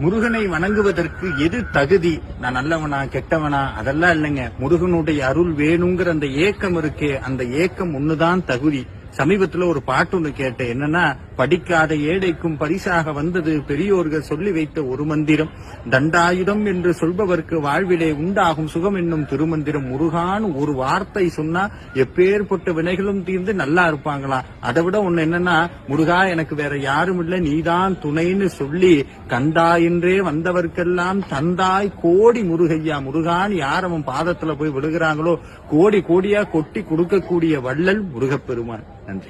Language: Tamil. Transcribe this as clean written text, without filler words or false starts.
முருகனை வணங்குவதற்கு எது தகுதி? நான் நல்லவனா கெட்டவனா அதெல்லாம் இல்லைங்க. முருகனுடைய அருள் வேணுங்கிற அந்த ஏக்கம் இருக்கே, அந்த ஏக்கம் ஒண்ணுதான் தகுதி. சமீபத்துல ஒரு பாட்டு ஒண்ணு கேட்டேன். என்னன்னா, படிக்காத ஏழைக்கும் பரிசாக வந்தது பெரியோர்கள் சொல்லி வைத்த ஒரு மந்திரம். தண்டாயுதம் என்று சொல்பவர்க்கு வாழ்விலே உண்டாகும் சுகம் என்னும் திருமந்திரம். முருகான் ஒரு வார்த்தை சொன்னா எப்பேற்பட்ட வினைகளும் தீர்ந்து நல்லா இருப்பாங்களா. அதை விட ஒண்ணு என்னன்னா, முருகா எனக்கு வேற யாரும் இல்ல, நீதான் துணைன்னு சொல்லி கந்தா என்றே வந்தவர்க்கெல்லாம் தந்தாய் கோடி முருகையா. முருகான் யார் அவன் பாதத்துல போய் விழுகிறாங்களோ கோடி கோடியா கொட்டி கொடுக்கக்கூடிய வள்ளல் முருகப்பெருமான். நன்றி.